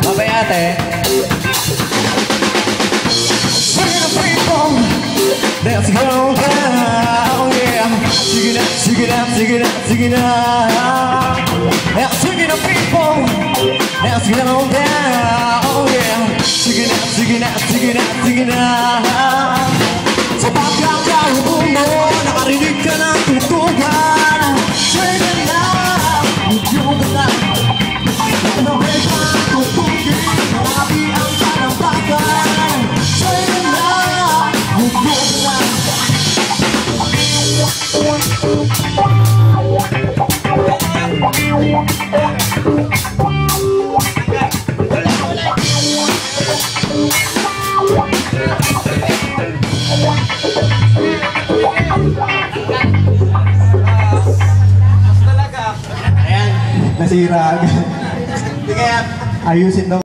Babay ate. Let's go down, yeah. Sing it up, sing it up, sing it up, sing it up. Yeah, sing it up, people. Let's go down, yeah. Sing it up, sing it up, sing it up, sing it up. Sa pagkakao mo, nakarinig ka ng tutugan. Sing it up, yung na. Nakamay ka ng tutugin, marami ang panambagan. Sing it up, yung na. Ayan, nasira agad. Hindi kaya ayusin daw.